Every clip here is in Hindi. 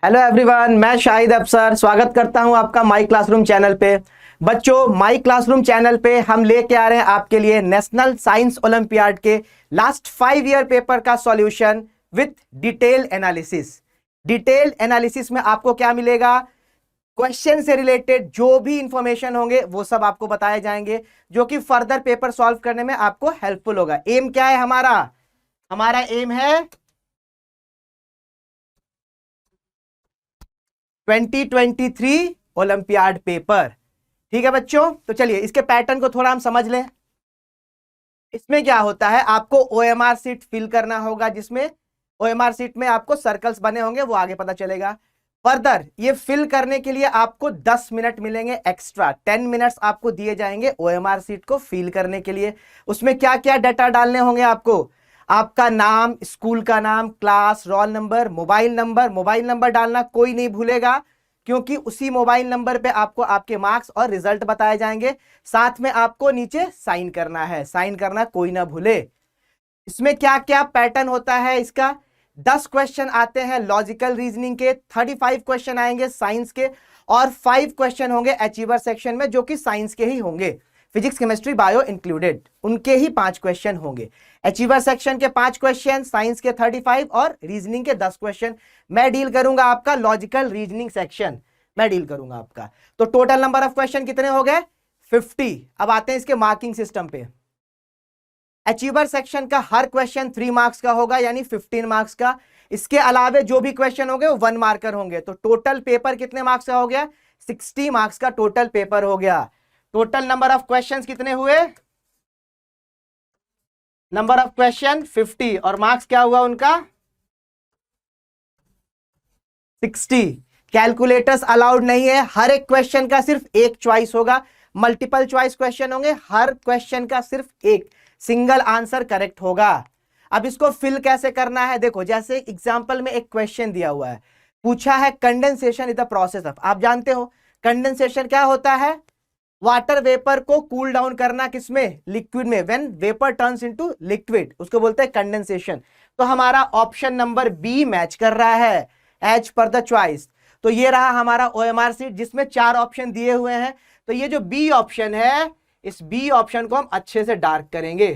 हेलो एवरीवन, मैं शाहिद अफसर स्वागत करता हूं आपका माई क्लासरूम चैनल पे। बच्चों, माई क्लासरूम चैनल पे हम लेके आ रहे हैं आपके लिए नेशनल साइंस ओलंपियाड के लास्ट 5 ईयर पेपर का solution with detail analysis. Detail analysis में आपको क्या मिलेगा? क्वेश्चन से रिलेटेड जो भी इंफॉर्मेशन होंगे वो सब आपको बताए जाएंगे, जो कि फर्दर पेपर सॉल्व करने में आपको हेल्पफुल होगा। एम क्या है हमारा? हमारा एम है 2023 ओलंपियाड पेपर। ठीक है बच्चों, तो चलिए इसके पैटर्न को थोड़ा हम समझ लें। इसमें क्या होता है, आपको ओएमआर सीट फिल करना होगा, जिसमें ओएमआर सीट में आपको सर्कल्स बने होंगे, वो आगे पता चलेगा। फर्दर ये फिल करने के लिए आपको 10 मिनट मिलेंगे एक्स्ट्रा। 10 मिनट्स आपको दिए जाएंगे ओएमआर सीट को फिल करने के लिए। उसमें क्या क्या डाटा डालने होंगे आपको? आपका नाम, स्कूल का नाम, class, roll number, mobile number. Mobile number डालना कोई नहीं भूलेगा, क्योंकि उसी मोबाइल नंबर पे आपको आपके मार्क्स और रिजल्ट बताए जाएंगे। साथ में आपको नीचे साइन करना है, साइन करना कोई ना भूले। इसमें क्या क्या पैटर्न होता है इसका? 10 क्वेश्चन आते हैं लॉजिकल रीजनिंग के, 35 क्वेश्चन आएंगे साइंस के, और 5 क्वेश्चन होंगे अचीवर सेक्शन में, जो कि साइंस के ही होंगे। फिजिक्स, केमिस्ट्री, बायो इंक्लूडेड, उनके ही 5 क्वेश्चन होंगे। अचीवर सेक्शन के 5 क्वेश्चन, साइंस के 35 और रीजनिंग के 10 क्वेश्चन। मैं डील करूंगा आपका लॉजिकल रीजनिंग सेक्शन, मैं डील करूंगा आपका। तो टोटल नंबर ऑफ क्वेश्चन कितने हो गए? 50। अब आते हैं इसके मार्किंग सिस्टम पे। अचीवर सेक्शन का हर क्वेश्चन 3 मार्क्स का होगा, यानी 15 मार्क्स का। इसके अलावे जो भी क्वेश्चन होंगे वो 1 मार्कर होंगे। तो टोटल पेपर कितने मार्क्स का हो गया? 60 मार्क्स का टोटल पेपर हो गया। टोटल नंबर ऑफ क्वेश्चंस कितने हुए? नंबर ऑफ क्वेश्चन 50, और मार्क्स क्या हुआ उनका? 60। कैलकुलेटर्स अलाउड नहीं है, हर एक क्वेश्चन का सिर्फ एक चॉइस होगा। मल्टीपल चॉइस क्वेश्चन होंगे, हर क्वेश्चन का सिर्फ एक सिंगल आंसर करेक्ट होगा। अब इसको फिल कैसे करना है? देखो, जैसे एग्जांपल में एक क्वेश्चन दिया हुआ है, पूछा है condensation is the process of. आप जानते हो कंडेंसेशन क्या होता है? वाटर वेपर को कूल डाउन करना, किसमें? लिक्विड में। When vapour turns into liquid, उसको बोलते हैं कंडेंसेशन। तो हमारा ऑप्शन नंबर बी मैच कर रहा है एज पर द चॉइस। तो ये रहा हमारा ओएमआर सीट, जिसमें 4 ऑप्शन दिए हुए हैं। तो ये जो बी ऑप्शन है, इस बी ऑप्शन को हम अच्छे से डार्क करेंगे।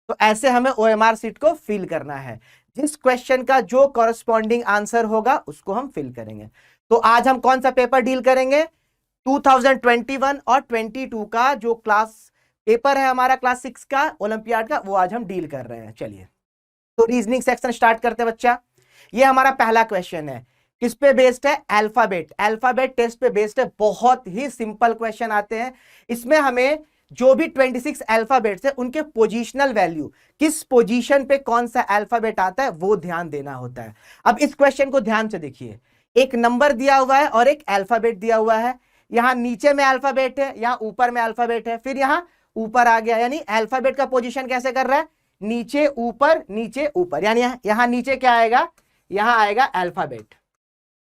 तो ऐसे हमें ओएमआर सीट को फिल करना है। जिस क्वेश्चन का जो कॉरेस्पॉन्डिंग आंसर होगा उसको हम फिल करेंगे। तो आज हम कौन सा पेपर डील करेंगे? 2021 और 22 का जो क्लास पेपर है हमारा, क्लास 6 का ओलंपियाड का, वो आज हम डील कर रहे हैं। चलिए, तो रीजनिंग सेक्शन स्टार्ट करते हैं बच्चा। ये हमारा पहला क्वेश्चन है, किस पे बेस्ड है? अल्फाबेट। अल्फाबेट टेस्ट पे बेस्ड है। बहुत ही सिंपल क्वेश्चन आते हैं। इसमें हमें जो भी 26 अल्फाबेट्स है, उनके पोजीशनल वैल्यू, किस पोजीशन पे कौन सा अल्फाबेट आता है, वो ध्यान देना होता है। अब इस क्वेश्चन को ध्यान से देखिए। एक नंबर दिया हुआ है और एक अल्फाबेट दिया हुआ है। यहां नीचे में अल्फाबेट है, यहां ऊपर में अल्फाबेट है, फिर यहां ऊपर आ गया। यानी अल्फाबेट का पोजीशन कैसे कर रहा है? नीचे ऊपर, नीचे ऊपर। यानी यहां नीचे क्या आएगा? यहां आएगा अल्फाबेट,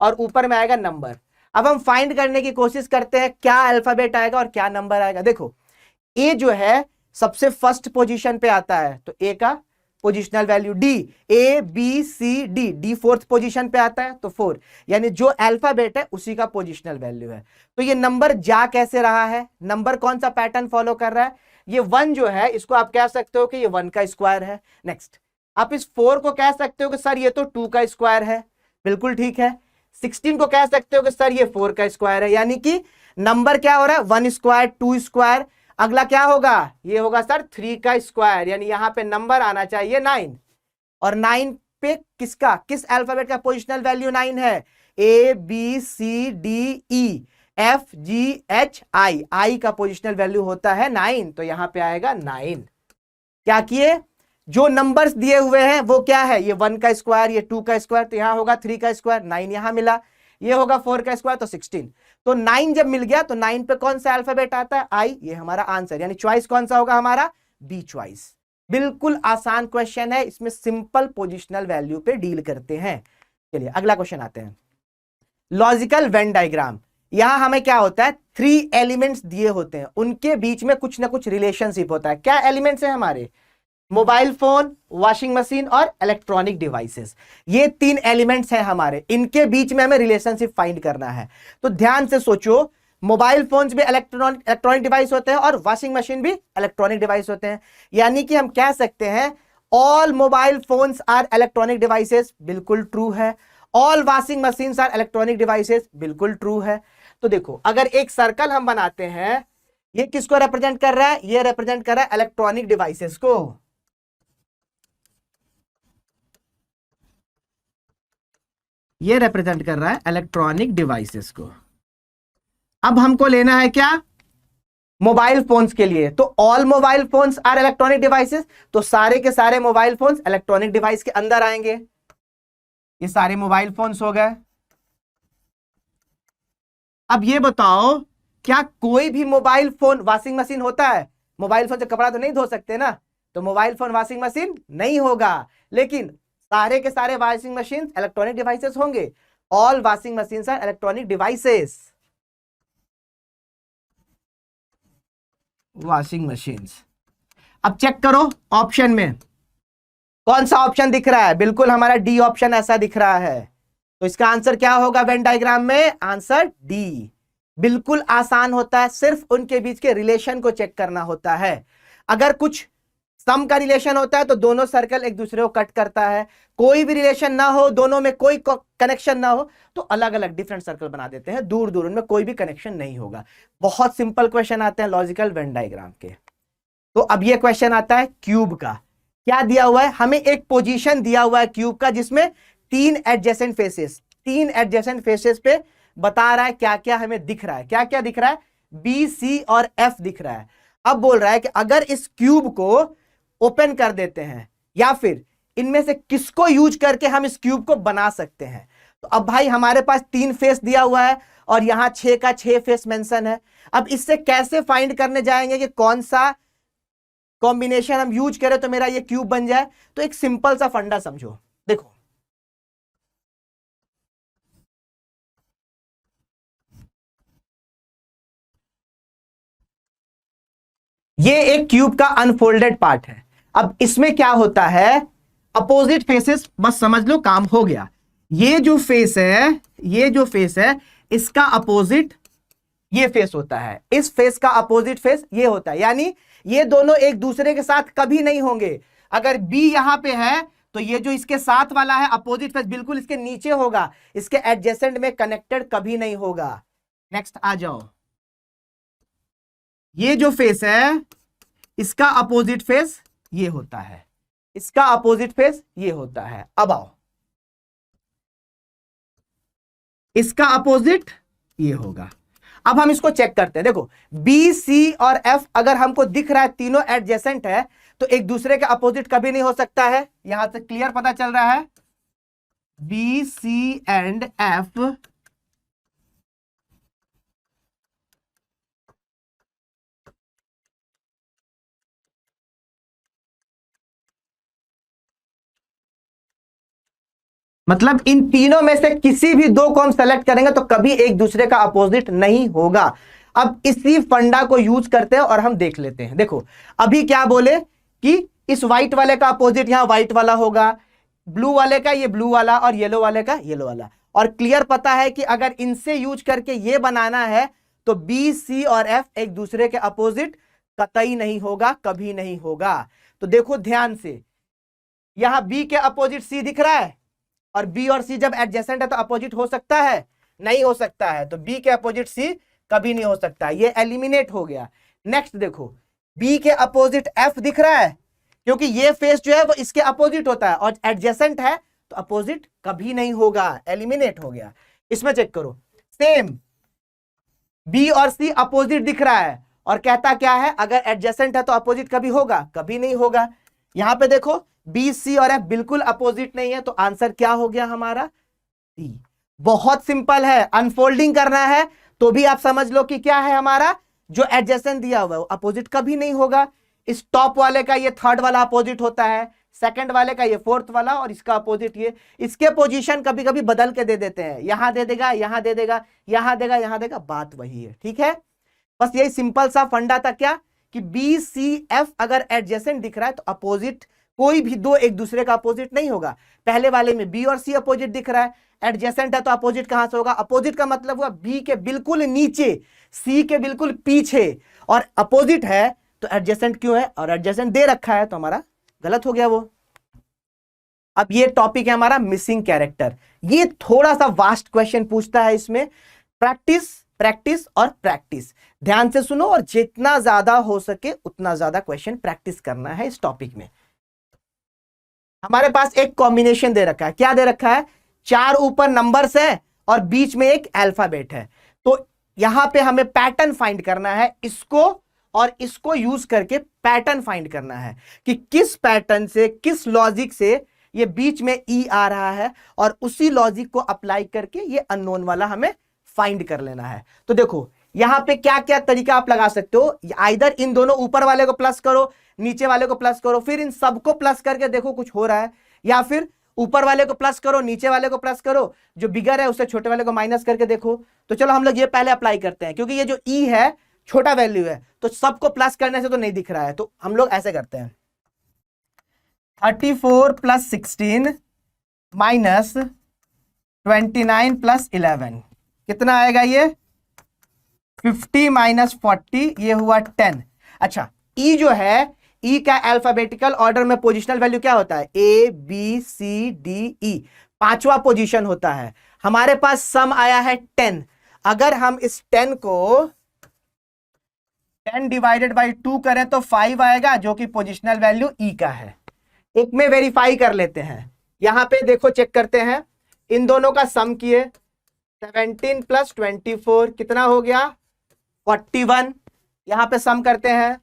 और ऊपर में आएगा नंबर। अब हम फाइंड करने की कोशिश करते हैं क्या अल्फाबेट आएगा और क्या नंबर आएगा। देखो, ए जो है सबसे फर्स्ट पोजीशन पे आता है, तो ए का positional value D. A B C D, D fourth position पे आता है, तो 4। यानी जो अल्फाबेट है उसी का पोजिशनल वैल्यू है। तो ये नंबर जा कैसे रहा है? नंबर कौन सा पैटर्न फॉलो कर रहा है? ये 1 जो है, इसको आप कह सकते हो कि ये 1 का स्क्वायर है। नेक्स्ट, आप इस 4 को कह सकते हो कि सर ये तो 2 का स्क्वायर है। बिल्कुल ठीक है। 16 को कह सकते हो कि सर ये 4 का स्क्वायर है। यानी कि नंबर क्या हो रहा है? 1 स्क्वायर, 2 स्क्वायर। अगला क्या होगा? ये होगा सर 3 का स्क्वायर। यानी यहां पे नंबर आना चाहिए 9, और 9 पे किसका, किस अल्फाबेट का पोजिशनल वैल्यू 9 है? A B C D E F G H I, I का पोजिशनल वैल्यू होता है 9। तो यहां पे आएगा 9। क्या किए? जो नंबर्स दिए हुए हैं वो क्या है? ये 1 का स्क्वायर, ये 2 का स्क्वायर, तो यहां होगा 3 का स्क्वायर, 9 यहां मिला। ये होगा 4 का स्क्वायर, तो 16। तो 9 जब मिल गया तो 9 पे कौन सा अल्फाबेट आता है? आई। ये हमारा आंसर, यानी चॉइस कौन सा होगा हमारा? B choice. बिल्कुल आसान क्वेश्चन है, इसमें सिंपल पोजिशनल वैल्यू पे डील करते हैं। चलिए अगला क्वेश्चन आते हैं। Logical Venn diagram. यहां हमें क्या होता है? 3 एलिमेंट्स दिए होते हैं, उनके बीच में कुछ ना कुछ रिलेशनशिप होता है। क्या एलिमेंट्स है हमारे? मोबाइल फोन, वॉशिंग मशीन और इलेक्ट्रॉनिक डिवाइसेस, ये 3 एलिमेंट्स हैं हमारे, इनके बीच में हमें रिलेशनशिप फाइंड करना है। तो ध्यान से सोचो, मोबाइल फोन्स भी इलेक्ट्रॉनिक डिवाइस होते हैं और वॉशिंग मशीन भी इलेक्ट्रॉनिक डिवाइस होते हैं। यानी कि हम कह सकते हैं all mobile phones are electronic devices, बिल्कुल ट्रू है। All washing machines are electronic devices, बिल्कुल ट्रू है। तो देखो, अगर एक सर्कल हम बनाते हैं, ये किसको रिप्रेजेंट कर रहा है? ये रिप्रेजेंट कर रहा है इलेक्ट्रॉनिक डिवाइसेस को। ये रिप्रेजेंट कर रहा है इलेक्ट्रॉनिक डिवाइसेस को। अब हमको लेना है क्या? मोबाइल फोन्स के लिए। तो all mobile phones are electronic devices, तो सारे के सारे मोबाइल फोन्स इलेक्ट्रॉनिक डिवाइस के अंदर आएंगे। ये सारे मोबाइल फोन्स हो गए। अब ये बताओ, क्या कोई भी मोबाइल फोन वॉशिंग मशीन होता है? मोबाइल फोन से कपड़ा तो नहीं धो सकते ना, तो मोबाइल फोन वॉशिंग मशीन नहीं होगा। लेकिन सारे के सारे वॉशिंग मशीन इलेक्ट्रॉनिक डिवाइसेस होंगे। All washing machine are electronic devices. Washing machines. अब चेक करो ऑप्शन में कौन सा ऑप्शन दिख रहा है। बिल्कुल हमारा डी ऑप्शन ऐसा दिख रहा है। तो इसका आंसर क्या होगा वेन डायग्राम में? Answer D. बिल्कुल आसान होता है, सिर्फ उनके बीच के रिलेशन को चेक करना होता है। अगर कुछ सम का रिलेशन होता है तो दोनों सर्कल एक दूसरे को कट करता है। कोई भी रिलेशन ना हो, दोनों में कोई कनेक्शन ना हो, तो अलग अलग डिफरेंट सर्कल बना देते हैं, दूर दूर, उनमें कोई भी कनेक्शन नहीं होगा। बहुत सिंपल क्वेश्चन आते हैं लॉजिकल वेन डायग्राम के। तो अब ये क्वेश्चन आता है क्यूब का। क्या दिया हुआ है? हमें एक पोजीशन दिया हुआ है क्यूब का, जिसमें 3 एडजेसेंट फेसेस, 3 एडजेसेंट फेसेस पे बता रहा है क्या क्या हमें दिख रहा है। क्या क्या दिख रहा है? बी, सी और एफ दिख रहा है। अब बोल रहा है कि अगर इस क्यूब को ओपन कर देते हैं, या फिर इनमें से किसको यूज करके हम इस क्यूब को बना सकते हैं। तो अब भाई हमारे पास 3 फेस दिया हुआ है और यहां 6 का 6 फेस मेंशन है। अब इससे कैसे फाइंड करने जाएंगे कि कौन सा कॉम्बिनेशन हम यूज करें तो मेरा ये क्यूब बन जाए। तो एक सिंपल सा फंडा समझो। देखो, ये एक क्यूब का अनफोल्डेड पार्ट है। अब इसमें क्या होता है? अपोजिट फेसेस, बस समझ लो काम हो गया। ये जो फेस है, ये जो फेस है, इसका अपोजिट ये फेस होता है। इस फेस का अपोजिट फेस ये होता है। यानी ये दोनों एक दूसरे के साथ कभी नहीं होंगे। अगर बी यहां पे है तो ये जो इसके साथ वाला है अपोजिट फेस बिल्कुल इसके नीचे होगा, इसके एडजेसेंट में कनेक्टेड कभी नहीं होगा। नेक्स्ट आ जाओ, ये जो फेस है इसका अपोजिट फेस ये होता है, इसका अपोजिट फेस ये होता है। अब आओ, इसका अपोजिट ये होगा। अब हम इसको चेक करते हैं। देखो, बी, सी और एफ अगर हमको दिख रहा है तीनों एडजेसेंट है, तो एक दूसरे के अपोजिट कभी नहीं हो सकता है। यहां से क्लियर पता चल रहा है, बी, सी एंड एफ मतलब इन तीनों में से किसी भी 2 को हम सेलेक्ट करेंगे तो कभी एक दूसरे का अपोजिट नहीं होगा। अब इसी फंडा को यूज करते हैं और हम देख लेते हैं। देखो, अभी क्या बोले कि इस व्हाइट वाले का अपोजिट यहां व्हाइट वाला होगा, ब्लू वाले का ये ब्लू वाला और येलो वाले का येलो वाला। और क्लियर पता है कि अगर इनसे यूज करके ये बनाना है तो बी, सी और एफ एक दूसरे के अपोजिट कतई नहीं होगा, कभी नहीं होगा। तो देखो ध्यान से, यहां बी के अपोजिट सी दिख रहा है, और बी और सी जब एडजेसेंट है तो अपोजिट हो सकता है? नहीं हो सकता है। तो बी के अपोजिट सी कभी नहीं हो सकता, ये एलिमिनेट हो गया। नेक्स्ट देखो, बी के अपोजिट एफ दिख रहा है, क्योंकि ये फेस जो है वो इसके अपोजिट होता है और एडजेसेंट है तो अपोजिट कभी नहीं होगा, एलिमिनेट हो गया। इसमें चेक करो, सेम बी और सी अपोजिट दिख रहा है और कहता क्या है? अगर एडजेसेंट है तो अपोजिट कभी होगा? कभी नहीं होगा। यहां पे देखो, बी, सी और एफ बिल्कुल अपोजिट नहीं है, तो आंसर क्या हो गया हमारा? डी। बहुत सिंपल है, अनफोल्डिंग करना है तो भी आप समझ लो कि क्या है हमारा, जो एडजेसेंट दिया हुआ है वो अपोजिट कभी नहीं होगा। इस टॉप वाले का ये थर्ड वाला अपोजिट होता है, सेकंड वाले का ये फोर्थ वाला, और इसका अपोजिट ये। इसके पोजीशन कभी कभी बदल के दे देते हैं, यहां दे देगा, यहां दे देगा, यहां देगा, यहां देगा, बात वही है। ठीक है, बस यही सिंपल सा फंडा था क्या, कि बी सी एफ अगर एडजेसेंट दिख रहा है तो अपोजिट, कोई भी दो एक दूसरे का अपोजिट नहीं होगा। पहले वाले में बी और सी अपोजिट दिख रहा है, एडजेसेंट है तो अपोजिट कहां से होगा? अपोजिट का मतलब हुआ बी के बिल्कुल नीचे, सी के बिल्कुल पीछे, और अपोजिट है तो एडजेसेंट क्यों है? और एडजेसेंट दे रखा है तो हमारा गलत हो गया वो। अब ये टॉपिक है हमारा मिसिंग कैरेक्टर। ये थोड़ा सा वास्ट क्वेश्चन पूछता है, इसमें प्रैक्टिस प्रैक्टिस और प्रैक्टिस। ध्यान से सुनो और जितना ज्यादा हो सके उतना ज्यादा क्वेश्चन प्रैक्टिस करना है इस टॉपिक में। हमारे पास एक कॉम्बिनेशन दे रखा है। क्या दे रखा है? 4 ऊपर नंबर्स है और बीच में एक अल्फाबेट है। तो यहां पे हमें पैटर्न फाइंड करना है, इसको और इसको यूज करके पैटर्न फाइंड करना है कि किस पैटर्न से, किस लॉजिक से ये बीच में ई आ रहा है, और उसी लॉजिक को अप्लाई करके ये अननोन वाला हमें फाइंड कर लेना है। तो देखो यहां पे क्या क्या तरीका आप लगा सकते हो। आइदर इन दोनों ऊपर वाले को प्लस करो, नीचे वाले को प्लस करो, फिर इन सबको प्लस करके देखो कुछ हो रहा है, या फिर ऊपर वाले को प्लस करो, नीचे वाले को प्लस करो, जो बिगर है उससे छोटे वाले को माइनस करके देखो। तो चलो हम लोग ये पहले अप्लाई करते हैं, क्योंकि ये जो ई है छोटा वैल्यू है तो सबको प्लस करने से तो नहीं दिख रहा है। तो हम लोग ऐसे करते हैं, 34 + 16 माइनस 29 + 11 कितना आएगा? ये 50 - 40, ये हुआ 10। अच्छा, ई जो है, ई का अल्फाबेटिकल ऑर्डर में पोजिशनल वैल्यू क्या होता है? ए बी सी डी ई, 5वां पोजीशन होता है। हमारे पास सम आया है 10। अगर हम इस 10 को 10 डिवाइडेड बाई 2 करें तो 5 आएगा, जो कि पोजिशनल वैल्यू ई का है। एक में वेरीफाई कर लेते हैं। यहां पे देखो, चेक करते हैं, इन दोनों का सम किए, 17 + 24 कितना हो गया? 41। यहां पे सम करते हैं,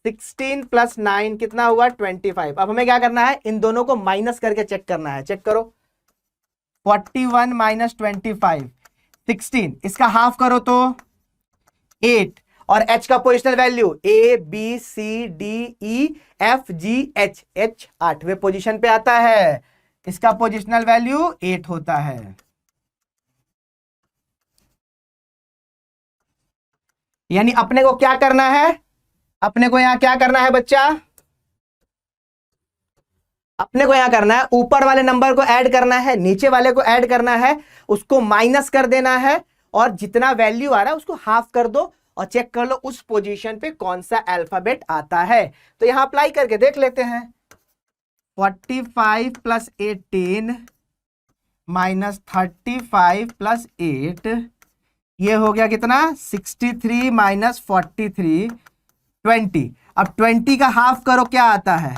16 + 9 कितना हुआ? 25। अब हमें क्या करना है? इन दोनों को माइनस करके चेक करना है। चेक करो, 41 - 25 16, इसका हाफ करो तो 8, और h का positional value A B C D E F G H, H 8वें पोजीशन पे आता है, इसका पोजिशनल वैल्यू 8 होता है। यानी अपने को क्या करना है? अपने को यहां क्या करना है बच्चा? अपने को यहां करना है, ऊपर वाले नंबर को ऐड करना है, नीचे वाले को ऐड करना है, उसको माइनस कर देना है, और जितना वैल्यू आ रहा है उसको हाफ कर दो और चेक कर लो उस पोजीशन पे कौन सा अल्फाबेट आता है। तो यहां अप्लाई करके देख लेते हैं, 45 + 18 माइनस 35 + 8, ये हो गया कितना? 63 - 43 20। अब 20 का हाफ करो, क्या आता है?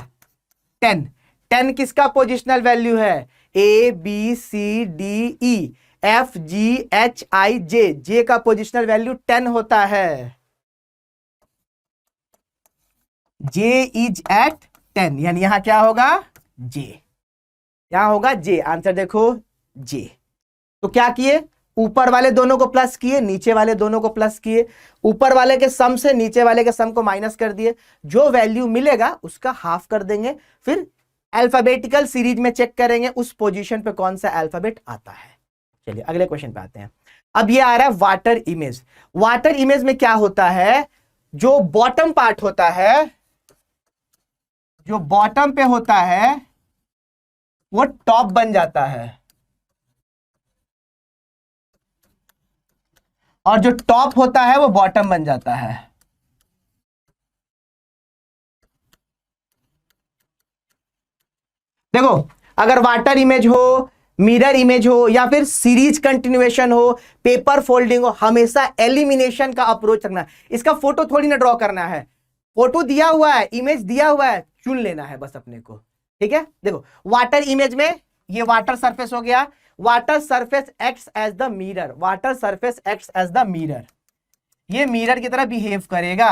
10। 10 किसका पोजिशनल वैल्यू है? A B C D E F G H I J, J का पोजिशनल वैल्यू 10 होता है। J इज एट 10, यानी यहां क्या होगा? J, यहां होगा J। आंसर देखो, J। तो क्या किए? ऊपर वाले दोनों को प्लस किए, नीचे वाले दोनों को प्लस किए, ऊपर वाले के सम से नीचे वाले के सम को माइनस कर दिए, जो वैल्यू मिलेगा उसका हाफ कर देंगे, फिर अल्फाबेटिकल सीरीज में चेक करेंगे उस पोजीशन पे कौन सा अल्फाबेट आता है। चलिए अगले क्वेश्चन पे आते हैं। अब ये आ रहा है वाटर इमेज। वाटर इमेज में क्या होता है? जो बॉटम पार्ट होता है, जो बॉटम पे होता है वो टॉप बन जाता है, और जो टॉप होता है वो बॉटम बन जाता है। देखो, अगर वाटर इमेज हो, मिरर इमेज हो, या फिर सीरीज कंटिन्यूएशन हो, पेपर फोल्डिंग हो, हमेशा एलिमिनेशन का अप्रोच रखना है। इसका फोटो थोड़ी ना ड्रॉ करना है, फोटो दिया हुआ है, इमेज दिया हुआ है, चुन लेना है बस अपने को। ठीक है, देखो वाटर इमेज में ये वाटर सरफेस हो गया, water surface acts as the mirror, water surface acts as the mirror, ये मिरर की तरह बिहेव करेगा।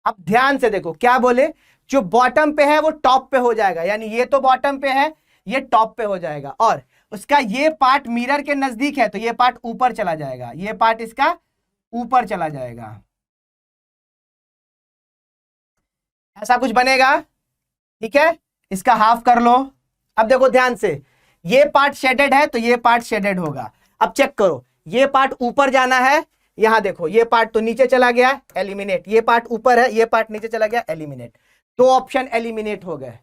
अब ध्यान से देखो क्या बोले, जो बॉटम पे है वो टॉप पे हो जाएगा, यानी ये तो बॉटम पे है, ये टॉप पे हो जाएगा, और उसका ये पार्ट मिरर के नजदीक है तो ये पार्ट ऊपर चला जाएगा, ये पार्ट इसका ऊपर चला जाएगा, ऐसा कुछ बनेगा। ठीक है, इसका हाफ कर लो। अब देखो ध्यान से, ये पार्ट शेडेड है तो ये पार्ट शेडेड होगा। अब चेक करो, ये पार्ट ऊपर जाना है, यहां देखो ये पार्ट तो नीचे चला गया, एलिमिनेट, ये पार्ट ऊपर है, ये पार्ट नीचे चला गया, एलिमिनेट। दो ऑप्शन एलिमिनेट हो गए,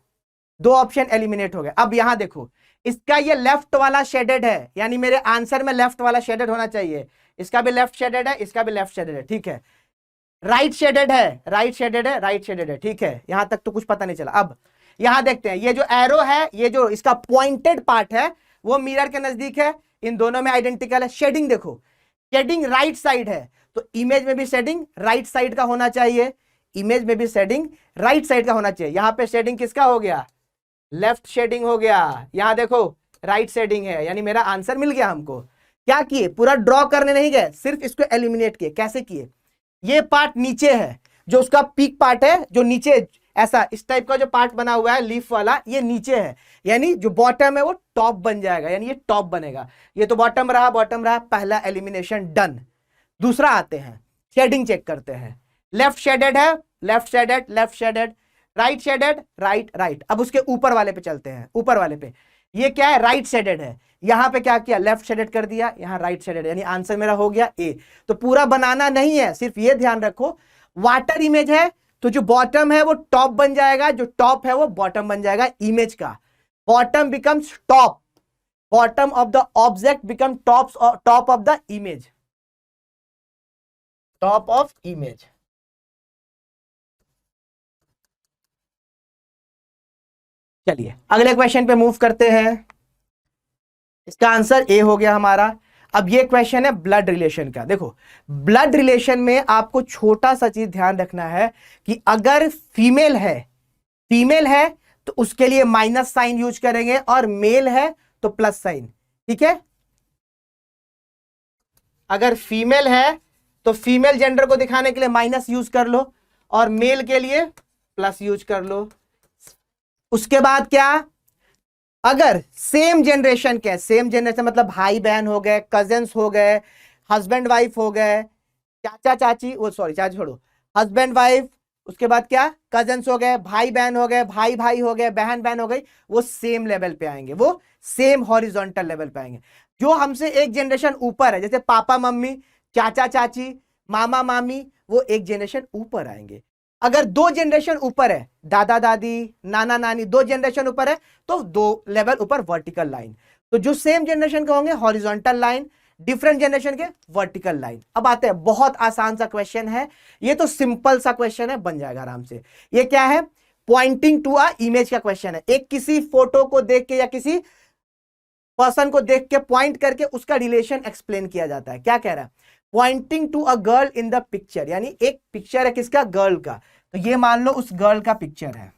दो ऑप्शन एलिमिनेट हो गए। अब यहां देखो इसका ये लेफ्ट वाला शेडेड है, यानी मेरे आंसर में लेफ्ट वाला शेडेड होना चाहिए, इसका भी लेफ्ट शेडेड है, इसका भी लेफ्ट शेडेड है, ठीक है। राइट शेडेड है, राइट शेडेड है, राइट शेडेड है, ठीक है। यहां तक तो कुछ पता नहीं चला। अब यहां देखते हैं, ये जो एरो है, ये जो इसका पॉइंटेड पार्ट है वो मिरर के नजदीक है, इन दोनों में आइडेंटिकल है। शेडिंग देखो, शेडिंग राइट साइड है, तो इमेज में भी शेडिंग राइट साइड का होना चाहिए, इमेज में भी शेडिंग राइट साइड का होना चाहिए। यहां पे शेडिंग किसका हो गया, लेफ्ट शेडिंग हो गया। यहां देखो राइट शेडिंग है, यानी मेरा आंसर मिल गया हमको। क्या किए, पूरा ड्रॉ करने नहीं गए, सिर्फ इसको एलिमिनेट किए। कैसे किए, ये पार्ट नीचे है, जो उसका पीक पार्ट है, जो नीचे ऐसा इस टाइप का जो पार्ट बना हुआ है लीफ वाला, ये नीचे है, यानी जो बॉटम है वो टॉप बन जाएगा, यानी ये टॉप बनेगा। ये तो बॉटम रहा, बॉटम रहा, पहला एलिमिनेशन डन। दूसरा आते हैं, शेडिंग चेक करते हैं। लेफ्ट शेडेड है, left shaded, left shaded, right shaded, right right. अब उसके ऊपर वाले पे चलते हैं, ऊपर वाले पे ये क्या है, राइट शेडेड है। यहां पे क्या किया, लेफ्ट शेडेड कर दिया, यहां राइट शेडेड, यानी आंसर मेरा हो गया ए। तो पूरा बनाना नहीं है, सिर्फ ये ध्यान रखो, वाटर इमेज है तो जो बॉटम है वो टॉप बन जाएगा, जो टॉप है वो बॉटम बन जाएगा इमेज का। Bottom becomes top, bottom of the object become top of the image, top of image. चलिए अगले क्वेश्चन पे मूव करते हैं। इसका आंसर ए हो गया हमारा। अब ये क्वेश्चन है ब्लड रिलेशन का। देखो ब्लड रिलेशन में आपको छोटा सा चीज ध्यान रखना है कि अगर फीमेल है तो उसके लिए माइनस साइन यूज करेंगे, और मेल है तो प्लस साइन, ठीक है। अगर फीमेल है तो फीमेल जेंडर को दिखाने के लिए माइनस यूज कर लो, और मेल के लिए प्लस यूज कर लो। उसके बाद क्या, अगर सेम जनरेशन के, सेम जनरेशन मतलब भाई बहन हो गए, कजिन्स हो गए, हस्बैंड वाइफ हो गए, चाचा चाची, वो सॉरी चाचा छोड़ो, हस्बैंड वाइफ, उसके बाद क्या कजिन्स हो गए, भाई बहन हो गए, भाई भाई हो गए, बहन बहन हो गई, वो सेम लेवल पे आएंगे, वो सेम हॉरिजॉन्टल लेवल पे आएंगे। जो हमसे एक जनरेशन ऊपर है, जैसे पापा मम्मी, चाचा चाची, मामा मामी, वो एक जनरेशन ऊपर आएंगे। अगर दो जनरेशन ऊपर है, दादा दादी, नाना नानी, दो जनरेशन ऊपर है, तो दो लेवल ऊपर वर्टिकल लाइन। तो जो सेम जनरेशन के होंगे हॉरिजॉन्टल लाइन, डिफरेंट जनरेशन के वर्टिकल लाइन। अब आते हैं, बहुत आसान सा क्वेश्चन है ये, तो सिंपल सा क्वेश्चन है, बन जाएगा आराम से। ये क्या है, पॉइंटिंग टू अ इमेज का क्वेश्चन है। एक किसी फोटो को देख के या किसी पर्सन को देख के पॉइंट करके उसका रिलेशन एक्सप्लेन किया जाता है। क्या कह रहा है, pointing to a girl in the picture, यानी एक पिक्चर है किसका, गर्ल का। तो ये मान लो उस गर्ल का पिक्चर है,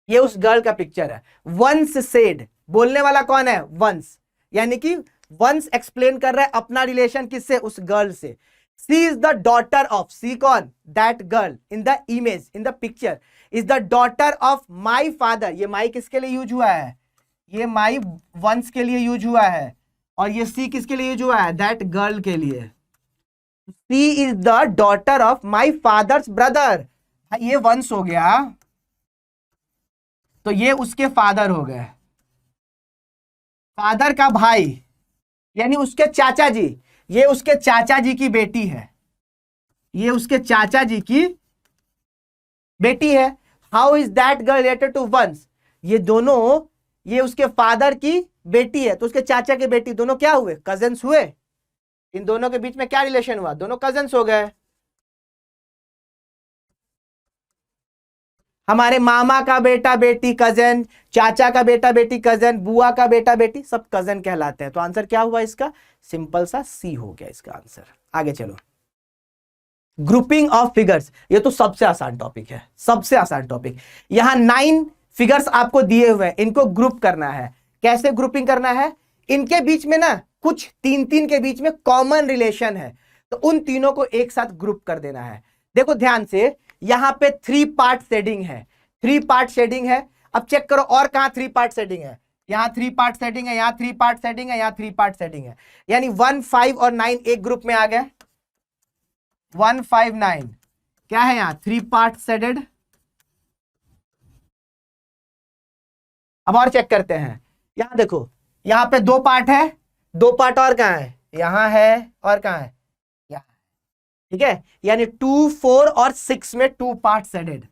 ये उस गर्ल का पिक्चर है। वंस सेड, बोलने वाला कौन है, वंस, यानी कि वंस एक्सप्लेन कर रहा है अपना रिलेशन किससे, उस गर्ल से। सी इज द डॉटर ऑफ, सी कौन, that girl in the image, in the picture, is the daughter of my father. ये माई किसके लिए यूज हुआ है, ये माई वंस के लिए यूज हुआ है, और ये सी किसके लिए यूज हुआ है, दैट गर्ल के लिए। She is the daughter of my father's brother, ये वंस हो गया, तो ये उसके फादर हो गए, फादर का भाई, यानी उसके चाचा जी, ये उसके चाचा जी की बेटी है, ये उसके चाचा जी की बेटी है। How is that girl related to ones, ये दोनों, ये उसके फादर की बेटी है, तो उसके चाचा की बेटी, दोनों क्या हुए, कजिन्स हुए। इन दोनों के बीच में क्या रिलेशन हुआ, दोनों कजिन्स हो गए। हमारे मामा का बेटा बेटी कजन, चाचा का बेटा बेटी कजन, बुआ का बेटा बेटी, सब कजन कहलाते हैं। तो आंसर क्या हुआ इसका, सिंपल सा सी हो गया इसका आंसर। आगे चलो, ग्रुपिंग ऑफ फिगर्स, ये तो सबसे आसान टॉपिक है, सबसे आसान टॉपिक। यहां 9 फिगर्स आपको दिए हुए हैं, इनको ग्रुप करना है। कैसे ग्रुपिंग करना है, इनके बीच में ना कुछ 3-3 के बीच में कॉमन रिलेशन है, तो उन तीनों को एक साथ ग्रुप कर देना है। देखो ध्यान से, यहां पे 3 पार्ट शेडिंग है, 3 पार्ट शेडिंग है। अब चेक करो और कहां 3 पार्ट शेडिंग है, यहां 3 पार्ट शेडिंग है, यहां 3 पार्ट शेडिंग है, यहां 3 पार्ट शेडिंग है, यानी 1, 5 और 9 एक ग्रुप में आ गए। 1, 5, 9 क्या है, यहां 3 पार्ट शेडेड। अब और चेक करते हैं, यहां देखो, यहां पे 2 पार्ट है, 2 पार्ट और कहां है, यहां है और कहां है, यहां। ठीक है, यानी 2, 4 और 6 में 2 पार्ट्स एडेड।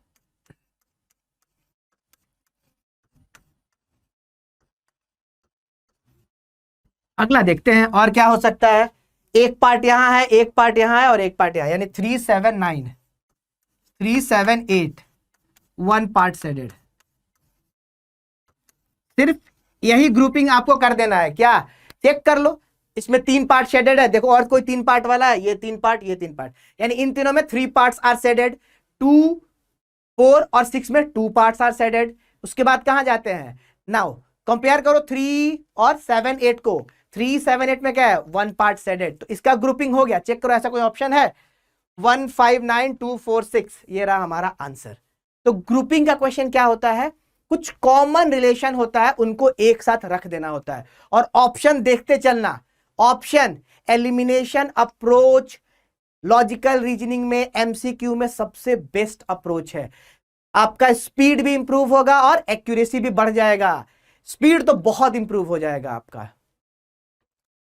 अगला देखते हैं और क्या हो सकता है। एक पार्ट यहां है, एक पार्ट यहां है और एक पार्ट यहां, यानी 3, 7, 9, 3, 7, 8, 1 पार्ट एडेड। सिर्फ यही ग्रुपिंग आपको कर देना है, क्या चेक कर लो। इसमें 3 पार्ट शेडेड है, देखो और कोई 3 पार्ट वाला है, ये 3 पार्ट, ये 3 पार्ट, यानी इन तीनों में 3 पार्ट्स आर शेडेड। 2, 4 और 6 में 2 पार्ट्स आर शेडेड। उसके बाद कहां जाते हैं, नाउ कंपेयर करो 3 और 7, 8 को। 3, 7, 8 में क्या है, 1 पार्ट शेडेड, तो इसका ग्रुपिंग हो गया। चेक करो ऐसा कोई ऑप्शन है। 1, 5, 9, 2, 4, 6, ये रहा हमारा आंसर। तो ग्रुपिंग का क्वेश्चन क्या होता है, कुछ कॉमन रिलेशन होता है, उनको एक साथ रख देना होता है और ऑप्शन देखते चलना। Option elimination approach logical reasoning में, एमसीक्यू में सबसे बेस्ट अप्रोच है। आपका स्पीड भी इंप्रूव होगा और एक्यूरेसी भी बढ़ जाएगा। स्पीड तो बहुत इंप्रूव हो जाएगा आपका।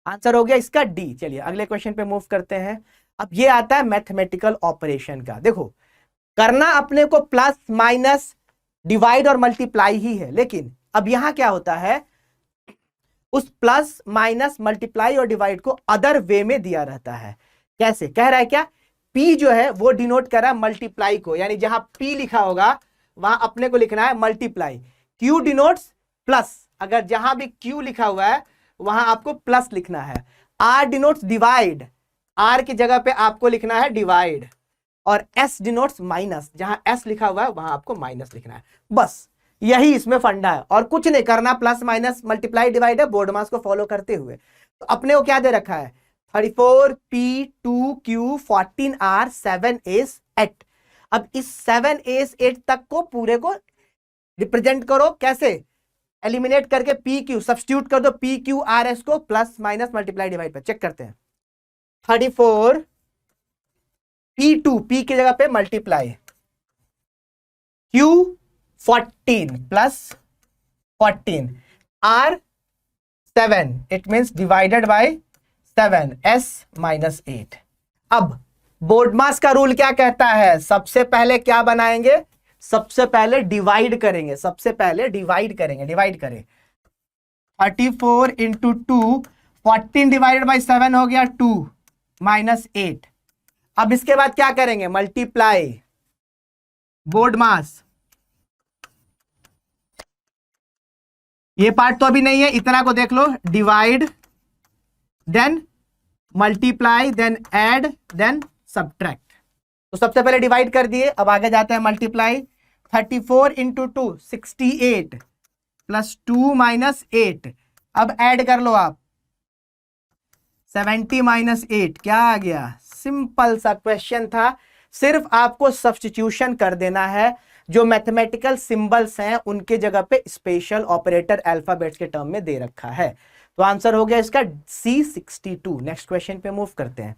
आंसर हो गया इसका डी। चलिए अगले क्वेश्चन पे मूव करते हैं। अब ये आता है मैथमेटिकल ऑपरेशन का। देखो करना अपने को प्लस माइनस डिवाइड और मल्टीप्लाई ही है, लेकिन अब यहां क्या होता है, उस प्लस माइनस मल्टीप्लाई और डिवाइड को अदर वे में दिया रहता है। कैसे कह रहा है, क्या P जो है वो डिनोट कर रहा है मल्टीप्लाई को, यानी जहां P लिखा होगा वहां अपने को लिखना है मल्टीप्लाई। Q डिनोट्स प्लस, अगर जहां भी Q लिखा हुआ है वहां आपको प्लस लिखना है। R डिनोट्स डिवाइड, R की जगह पे आपको लिखना है डिवाइड। और S डिनोट्स माइनस, जहां S लिखा हुआ है वहां आपको माइनस लिखना है। बस यही इसमें फंडा है और कुछ नहीं करना। प्लस माइनस मल्टीप्लाई डिवाइड है, बोर्ड मास को फॉलो करते हुए। तो अपने को क्या दे रखा है, 34P 2Q 14R 7S 8। अब इस 7S 8 तक को पूरे को रिप्रेजेंट करो, कैसे एलिमिनेट करके PQ सब्स्टिट्यूट कर दो, PQRS को प्लस माइनस मल्टीप्लाई डिवाइड पे। चेक करते हैं, 34 P2 P की जगह पे multiply, Q 14 plus 14, R 7, it means divided by 7, S minus 8। अब बोर्ड मास का रूल क्या कहता है, सबसे पहले क्या बनाएंगे, सबसे पहले डिवाइड करेंगे, सबसे पहले डिवाइड करेंगे। डिवाइड करें 34 इंटू 2, 14 डिवाइडेड बाई 7 हो गया 2 माइनस 8। अब इसके बाद क्या करेंगे, मल्टीप्लाई बोर्ड मास। ये पार्ट तो अभी नहीं है, इतना को देख लो, divide then multiply then add then subtract. तो सबसे पहले डिवाइड कर दिए, अब आगे जाते हैं मल्टीप्लाई। 34 into 2 68 plus 2 minus 8। अब ऐड कर लो आप, 70 माइनस 8 क्या आ गया। सिंपल सा क्वेश्चन था, सिर्फ आपको सब्स्टिट्यूशन कर देना है। जो मैथमेटिकल सिंबल्स हैं उनके जगह पे स्पेशल ऑपरेटर अल्फाबेट्स के टर्म में दे रखा है। तो आंसर हो गया इसका C62। नेक्स्ट क्वेश्चन पे मूव करते हैं।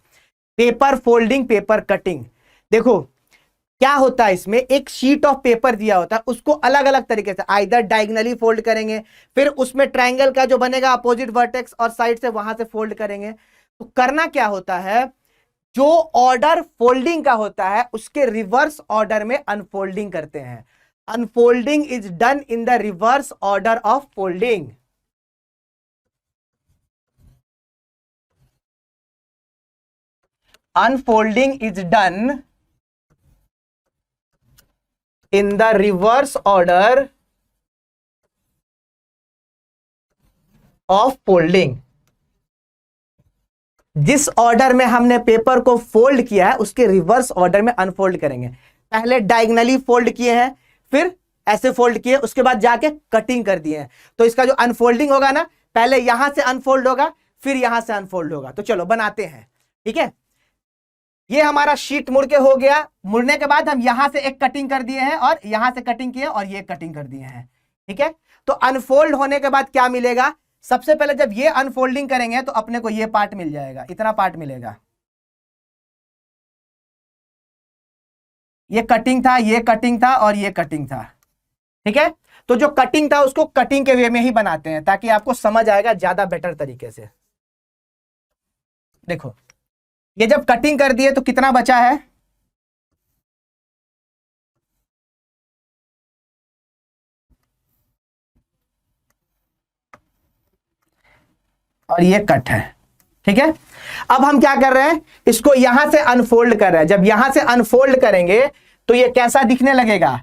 Paper folding, paper cutting. देखो क्या होता है, इसमें एक शीट ऑफ पेपर दिया होता है, उसको अलग अलग तरीके से आइदर डायगनली फोल्ड करेंगे, फिर उसमें ट्रायंगल का जो बनेगा अपोजिट वर्टेक्स और साइड से वहां से फोल्ड करेंगे। तो करना क्या होता है, जो ऑर्डर फोल्डिंग का होता है उसके रिवर्स ऑर्डर में अनफोल्डिंग करते हैं। Unfolding is done in the reverse order of folding. Unfolding is done in the reverse order of folding। जिस ऑर्डर में हमने पेपर को फोल्ड किया है उसके रिवर्स ऑर्डर में अनफोल्ड करेंगे। पहले डायगनली फोल्ड किए हैं, फिर ऐसे फोल्ड किए, उसके बाद जाके कटिंग कर दिए हैं। तो इसका जो अनफोल्डिंग होगा ना, पहले यहां से अनफोल्ड होगा फिर यहां से अनफोल्ड होगा। तो चलो बनाते हैं, ठीक है। ये हमारा शीट मुड़ के हो गया। मुड़ने के बाद हम यहां से एक कटिंग कर दिए हैं और यहां से कटिंग किए और ये कटिंग कर दिए हैं, ठीक है। तो अनफोल्ड होने के बाद क्या मिलेगा, सबसे पहले जब ये अनफोल्डिंग करेंगे तो अपने को ये पार्ट मिल जाएगा, इतना पार्ट मिलेगा। ये कटिंग था, ये कटिंग था और ये कटिंग था, ठीक है। तो जो कटिंग था उसको कटिंग के वे में ही बनाते हैं ताकि आपको समझ आएगा ज्यादा बेटर तरीके से। देखो ये जब कटिंग कर दिए तो कितना बचा है, और ये कट है, ठीक है। अब हम क्या कर रहे हैं, इसको यहां से अनफोल्ड कर रहे हैं। जब यहां से अनफोल्ड करेंगे तो ये कैसा दिखने लगेगा,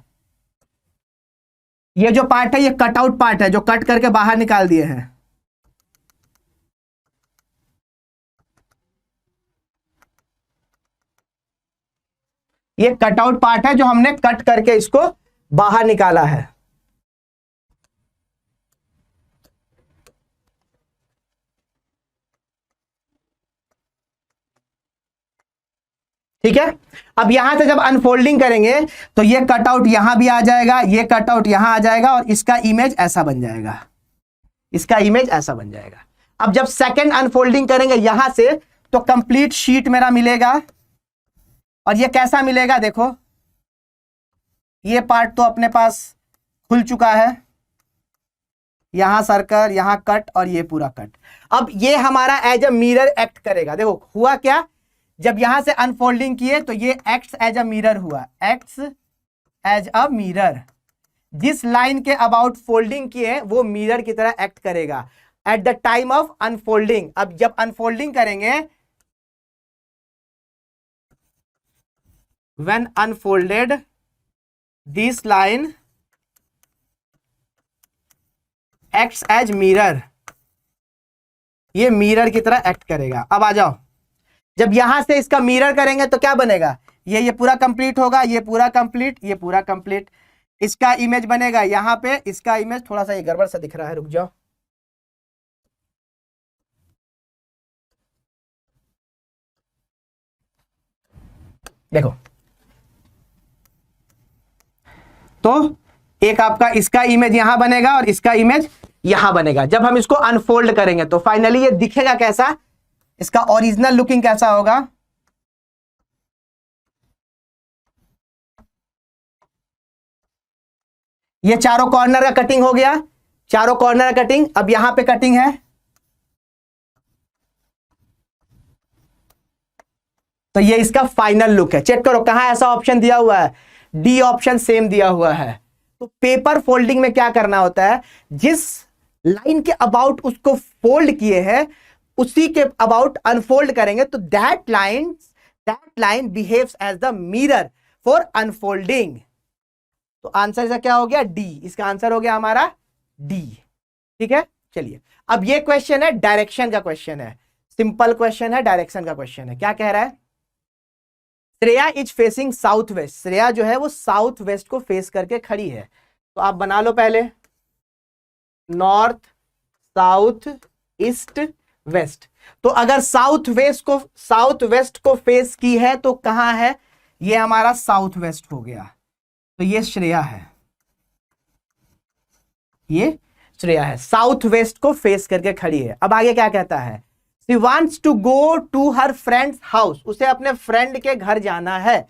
ये जो पार्ट है ये कट आउट पार्ट है जो कट करके बाहर निकाल दिए हैं। ये कट आउट पार्ट है जो हमने कट करके इसको बाहर निकाला है। ठीक है। अब यहां से जब अनफोल्डिंग करेंगे तो ये कटआउट यहां भी आ जाएगा, ये कटआउट यहां आ जाएगा, और इसका इमेज ऐसा बन जाएगा, इसका इमेज ऐसा बन जाएगा। अब जब सेकंड अनफोल्डिंग करेंगे यहां से तो कंप्लीट शीट मेरा मिलेगा, और ये कैसा मिलेगा, देखो ये पार्ट तो अपने पास खुल चुका है, यहां सर्कल, यहां कट, और ये पूरा कट। अब ये हमारा एज अ मिरर एक्ट करेगा। देखो हुआ क्या, जब यहां से अनफोल्डिंग किए तो ये एक्ट्स एज अ मिरर हुआ, एक्ट्स एज अ मिरर। जिस लाइन के अबाउट फोल्डिंग किए वो मिरर की तरह एक्ट करेगा at the time of unfolding. अब जब अनफोल्डिंग करेंगे, when unfolded this line acts as mirror, ये मिरर की तरह एक्ट करेगा। अब आ जाओ, जब यहां से इसका मिरर करेंगे तो क्या बनेगा, ये पूरा कंप्लीट होगा, ये पूरा कंप्लीट, ये पूरा कंप्लीट। इसका इमेज बनेगा यहां पे, इसका इमेज थोड़ा सा ये गड़बड़ सा दिख रहा है, रुक जाओ। देखो तो एक आपका इसका इमेज यहां बनेगा और इसका इमेज यहां बनेगा। जब हम इसको अनफोल्ड करेंगे तो फाइनली ये दिखेगा कैसा, इसका ओरिजिनल लुकिंग कैसा होगा। ये चारों कॉर्नर का कटिंग हो गया, चारों कॉर्नर का कटिंग। अब यहां पे कटिंग है, तो ये इसका फाइनल लुक है। चेक करो कहां ऐसा ऑप्शन दिया हुआ है, डी ऑप्शन सेम दिया हुआ है। तो पेपर फोल्डिंग में क्या करना होता है, जिस लाइन के अबाउट उसको फोल्ड किए हैं उसी के अबाउट अनफोल्ड करेंगे तो that line behaves as the mirror for unfolding. तो आंसर इसका क्या हो गया, डी। इसका आंसर हो गया हमारा डी। ठीक है, चलिए अब ये क्वेश्चन है डायरेक्शन का क्वेश्चन है, सिंपल क्वेश्चन है, डायरेक्शन का क्वेश्चन है। क्या कह रहा है, Shreya is facing south west. Shreya जो है वो साउथ वेस्ट को फेस करके खड़ी है। तो आप बना लो पहले, नॉर्थ, साउथ, ईस्ट, वेस्ट। तो अगर साउथ वेस्ट को फेस की है तो कहां है, ये हमारा साउथ वेस्ट हो गया। तो ये श्रेया है, ये श्रेया है, साउथ वेस्ट को फेस करके खड़ी है। अब आगे क्या कहता है, she wants to go to her friends house. उसे अपने फ्रेंड के घर जाना है।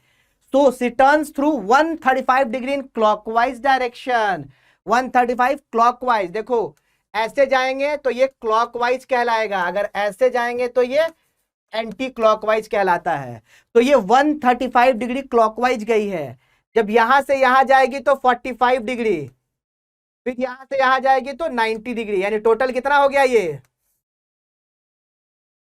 So she turns through 135 degree in clockwise direction. 135 clockwise. देखो ऐसे जाएंगे तो ये क्लॉकवाइज कहलाएगा, अगर ऐसे जाएंगे तो ये एंटी क्लॉकवाइज कहलाता है। तो ये 135 डिग्री क्लॉकवाइज गई है। जब यहां से यहां जाएगी तो 45 डिग्री, फिर यहां से यहां जाएगी तो 90 डिग्री, यानी टोटल कितना हो गया, ये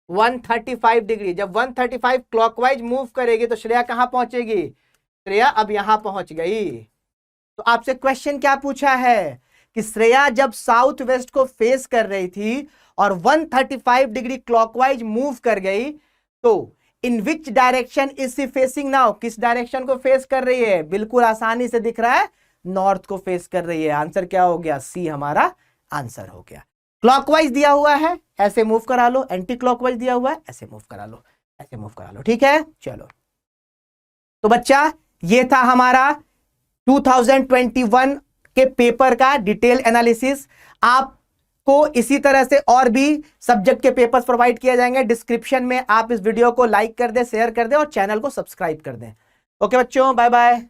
135 डिग्री। जब 135 क्लॉकवाइज मूव करेगी तो श्रेया कहां पहुंचेगी, श्रेया अब यहां पहुंच गई। तो आपसे क्वेश्चन क्या पूछा है कि श्रेया जब साउथ वेस्ट को फेस कर रही थी और 135 डिग्री क्लॉकवाइज मूव कर गई, तो in which direction is she facing now. किस डायरेक्शन को फेस कर रही है, बिल्कुल आसानी से दिख रहा है, नॉर्थ को फेस कर रही है। आंसर क्या हो गया, सी हमारा आंसर हो गया। क्लॉकवाइज दिया हुआ है ऐसे मूव करा लो, एंटी क्लॉकवाइज दिया हुआ है ऐसे मूव करा लो, ऐसे मूव करा लो। ठीक है, चलो तो बच्चा ये था हमारा 2021 के पेपर का डिटेल एनालिसिस। आपको इसी तरह से और भी सब्जेक्ट के पेपर्स प्रोवाइड किए जाएंगे। डिस्क्रिप्शन में आप इस वीडियो को लाइक कर दें, शेयर कर दें और चैनल को सब्सक्राइब कर दें। ओके बच्चों, बाय बाय।